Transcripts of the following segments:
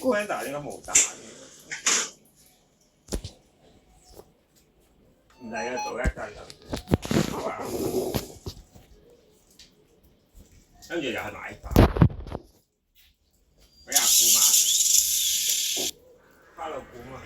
Panda 應該冇蛋嘅，唔係啊，做一陣就好啊，跟住又係奶粉，俾阿姑媽食，花老姑媽。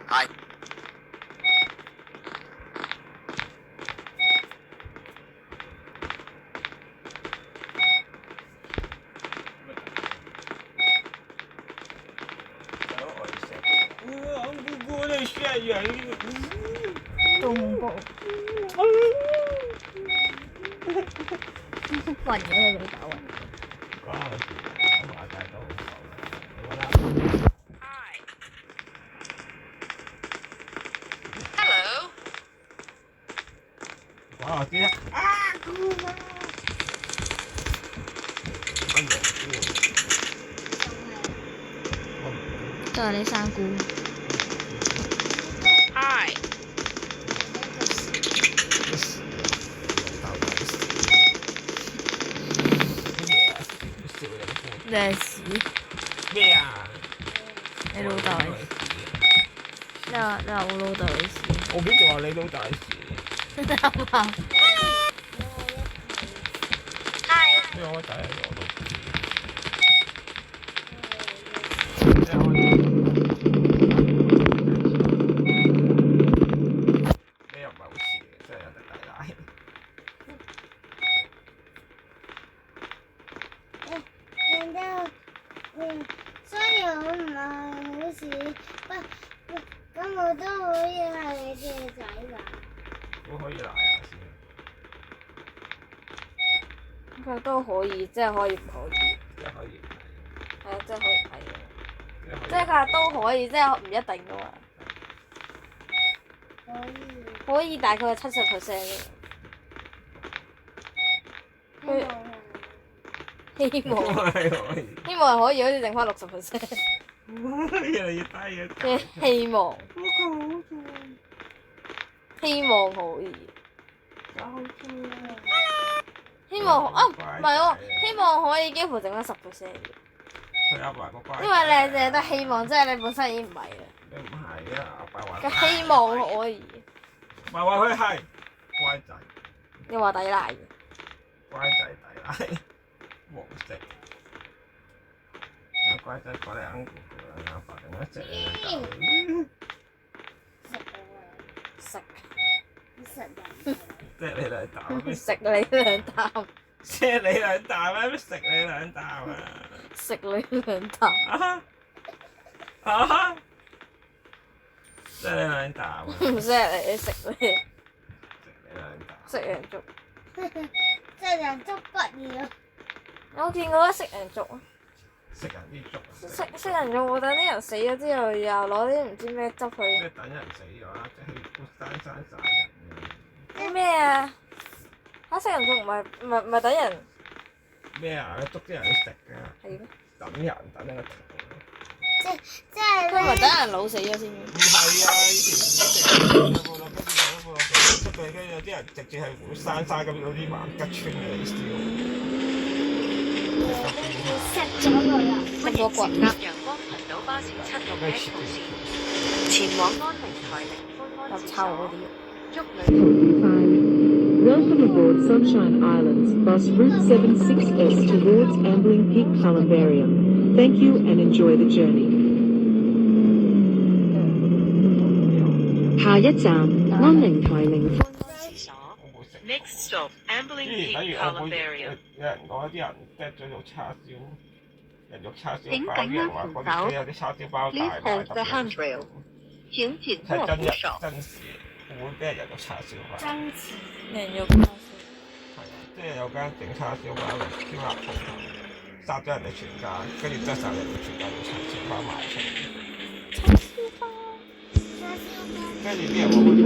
Hi. Ang gugulo siya yan. 做恐怖，暈咗你老豆啊！ Hello. 哇！知啊！啊！姑媽，都係你生菇。 Hi. 你係屎，咩啊？你老豆係屎。你話我老豆係屎。我邊度話你老豆係屎？啱啊！ Hi. 因為我仔喺度。所以我唔係好似咁我都可以係你嘅仔㗎。都可以賴下先。佢都可以，即係可以唔可以？即係可以。係啊，即係可以唔係嘅。即係佢話都可以，即係唔一定㗎嘛。可以大概係70%嘅。希望希望係可以，好似剩翻60%。越嚟越低嘅。嘅希望。希望可以。希望啊，唔係喎，希望可以幾乎剩翻10%嘅。佢阿爸個乖。因為你淨係得希望，即係你本身已經唔係啦。你唔係啊，阿爸話。嘅希望可以。唔係話佢係乖仔。你話抵賴嘅。乖仔抵賴，黃色。乖仔過嚟硬估估，阿爸定一隻嚟食。即係你兩啖。食你兩啖。即係你兩啖咩？食你兩啖啊！食你兩啖。即係你兩啖啊！唔識你食你。食你兩啖。食人族。食人族不要。我見過食人族啊。食人啲粥。食人族會等啲人死咗之後，又攞啲唔知咩汁去。咩等人死咗啊？即係活生生殺人嘅。咩啊？嚇！食人族唔係等人。咩啊？捉啲人去食㗎。係咩？等人等一個頭。即係佢咪等人老死咗先？唔係啊！以前食有冇落跟住有冇落出嚟，跟住有啲人直接係活生生咁攞啲盲吉穿嚟燒。食咗佢啊！咁多骨。搭陽光頻道巴士761號線，前往安寧台寧歡安之所。祝旅途 Welcome aboard Sunshine Islands, bus route 76S towards Ambling Peak Columbarium. Thank you and enjoy the journey. 下一站，安寧台寧歡安之所。Next stop, Ambling Peak Columbarium. 有人講啲人剁咗做叉燒，人肉叉燒包，啲人話嗰啲有啲叉燒包大賣特別。請緊係真人握扶手。真事，會俾人肉叉燒包。真似。人肉叉燒。係啊，即係有間整叉燒包嘅燒鴨鋪頭，殺咗人哋全家，跟住執晒人哋全家做叉燒包賣出嚟。叉燒包。跟住啲人話好似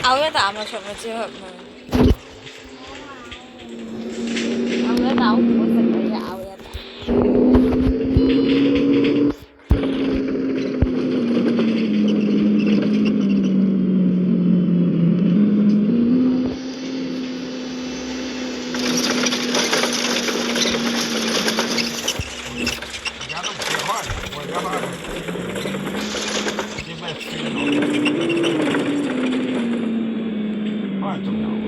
咬一啖就出咪知佢唔香。咬一啖我唔會食你咬一啖。而家都唔知，可能我而家可能唔知咩村落。可能仲有喎，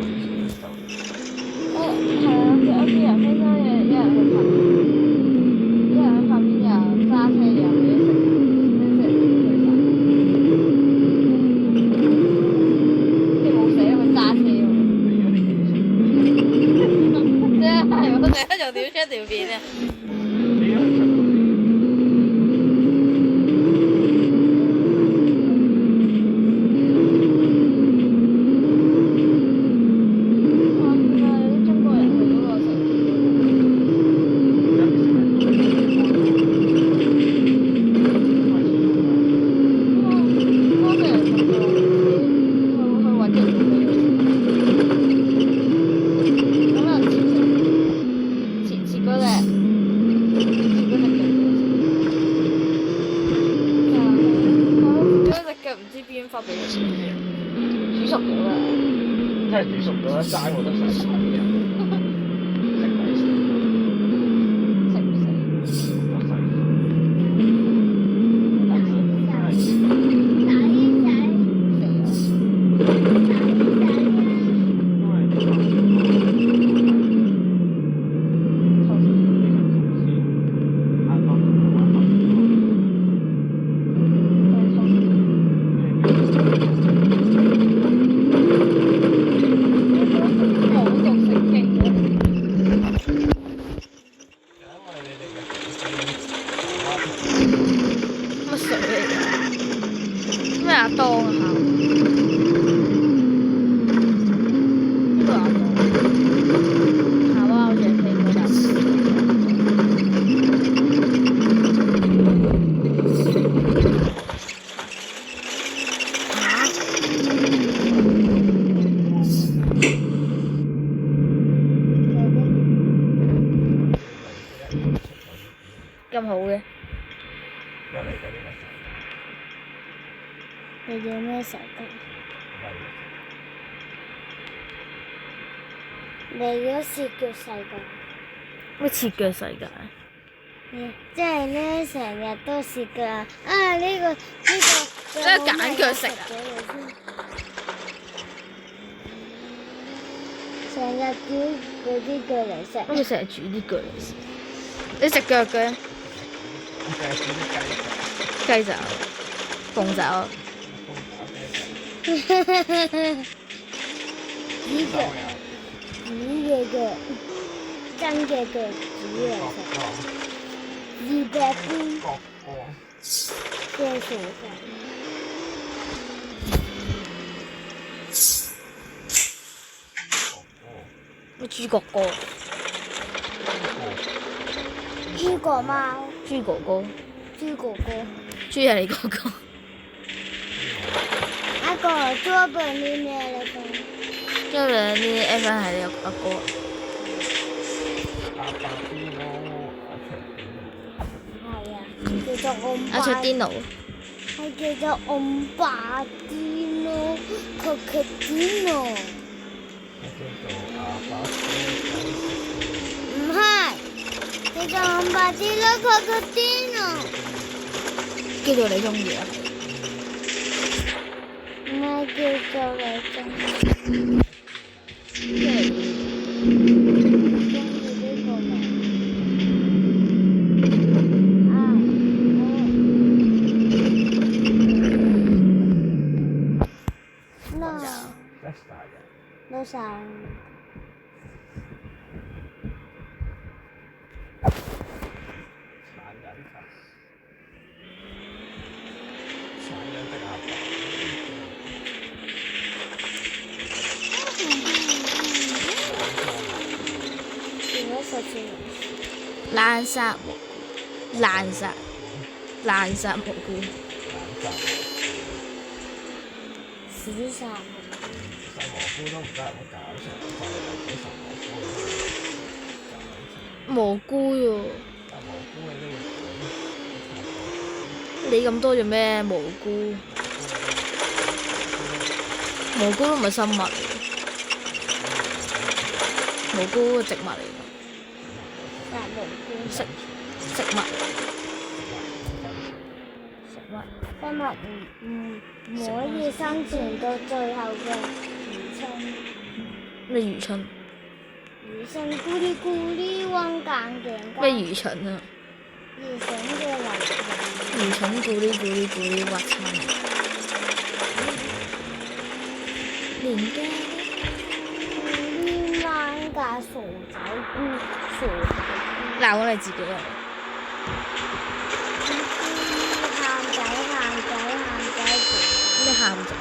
係啊，有啲人飛咗嘢，一人去拍，一人去拍片又揸車又俾食，咩食最煩。即係冇死，佢揸車喎。即係我成日就屌出條片啊！煮熟咗啦，真係煮熟咗啦，齋我都想食嘅。食唔食？亞當啊，呢個亞當，夏娃好似係飛過搭車。咁好嘅，你有咩手機？你嗰是叫世界？咩切腳世界？即係咧，成日都試腳啊！呢個即係揀腳食啊！成日煮嗰啲腳嚟食。我咪成日煮啲腳嚟食。你食腳嘅？雞爪、鳳爪。煮腳，煮嘅腳，真嘅腳煮嚟食。200杯嘅薯粉。咩豬角哥？豬角貓。豬哥哥。豬哥哥。豬係你哥哥。阿哥做本啲咩嚟講？因為呢 F1 係你阿哥。係啊，叫做阿卓天奴。係叫做ông bà Dino Crocodilo。唔係，叫做ông bà Dino Crocodilo。叫做你中意啊？唔係叫做你中意。即係中意呢個名。No sound。爛殺蘑菇，爛殺蘑菇，屎殺蘑菇喎。你咁多做咩？蘑菇都唔係生物嚟，蘑菇係植物嚟㗎。食物。生物唔可以生存到最後嘅餘生。咩魚春？餘生咕哩咕哩汪間嘅。咩魚春啊？魚筍嘅流魚春咕哩咕哩咕哩挖親。連家。咕哩汪間傻仔菇傻仔。鬧我哋自己啊！喊仔咩喊仔？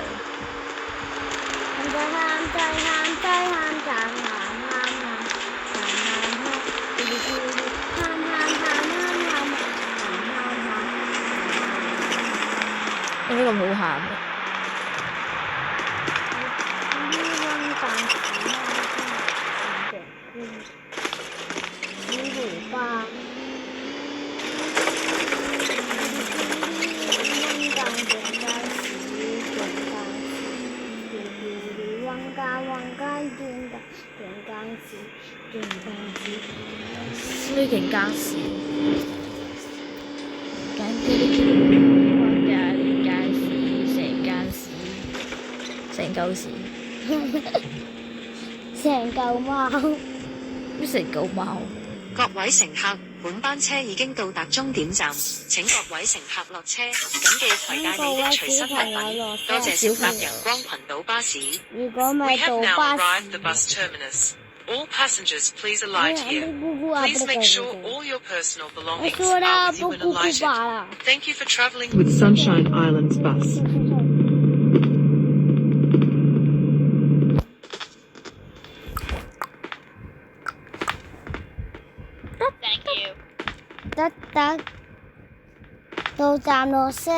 有咩咁好喊嘅？咩勁家事？成嚿屎，成嚿貓。咩成嚿貓？各位乘客，本班車已經到達終點站，請各位乘客落車，緊記攜帶你的隨身物品。多謝小鴨陽光群島巴士。如果咪 We 到 have now 巴 arrived 士。 the bus terminus. All passengers, please alight here. Please make sure all your personal belongings are with you when alighted. Thank you for travelling with Sunshine Islands bus. 得得，到站落車。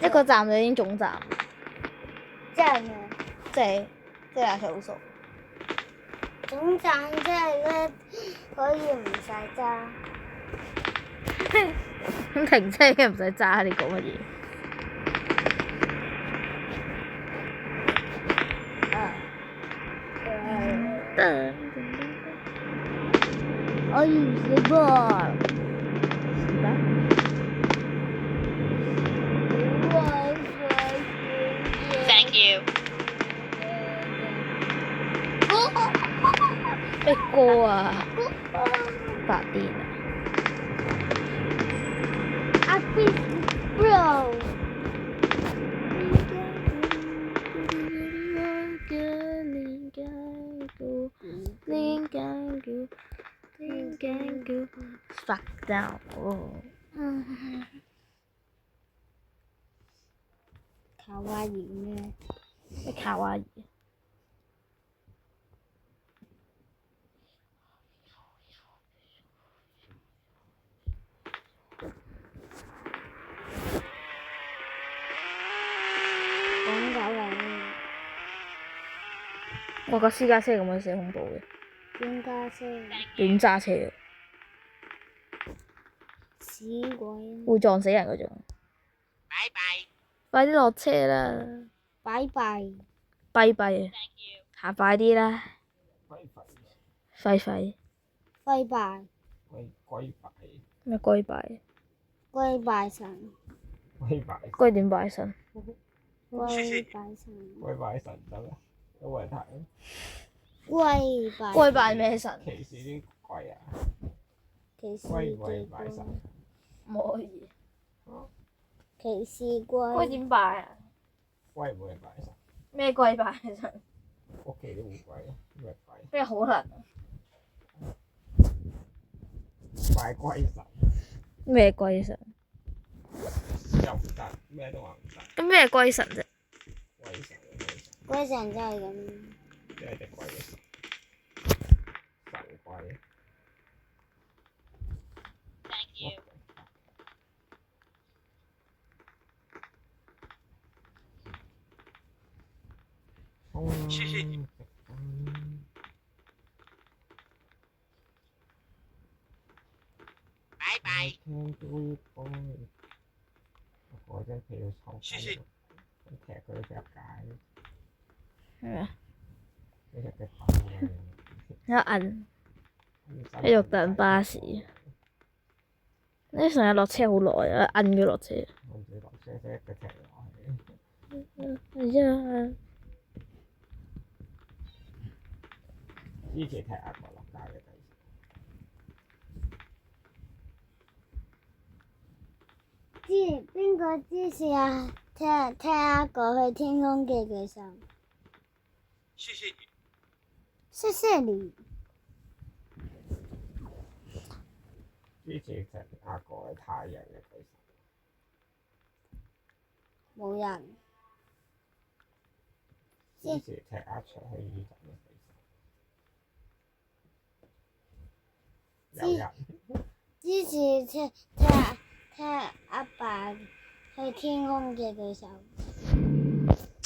一個站就已經總站，真係即係阿嫂數。總站即係咧，可以唔使揸。咁停車嘅唔使揸，你講乜嘢？我要食噃。Thank you. 咩歌啊？發癲啊！阿 Big Bro。Fuck down！卡哇伊咩？咩卡哇伊？講狗係咩？我架私家車咁鬼死恐怖嘅，邊家車？亂揸車嘅，屎鬼！會撞死人嗰種。Bye bye. 快啲落車啦！拜拜。跛跛啊！行快啲啦！龜拜廢廢拜拜。龜拜咩龜拜？龜拜神。龜拜龜點拜神？龜拜神。龜拜神得啦，有冇人睇？龜拜。龜拜咩神？歧視啲龜啊！歧視龜嘅龜拜神，唔可以。歧視龜龜。點拜啊？龜冇人拜神，咩龜拜神？屋企啲烏龜啊，咩龜？咩可能啊？拜龜神咩龜神？又唔得，咩都話唔得，咁咩龜神啫？龜神龜神，龜神真係咁。即係隻龜嘅神，神龜。 Thank you. 謝謝你。拜拜。我真係要抽謝謝。踢佢隻界，係咪啊？你隻腳板有銀，喺肉等巴士。呢成日落車好耐啊，摁佢落車。我唔知落車即係佢踢落去。係啊。之前踢阿國落街嘅第支邊個支持啊？踢阿哥去天空嘅舉手。謝謝你。謝謝你。之前踢阿國去太陽嘅舉手。冇人。之前踢阿卓去宇宙嘅舉手。有人。支持踢阿爸去天空嘅舉手。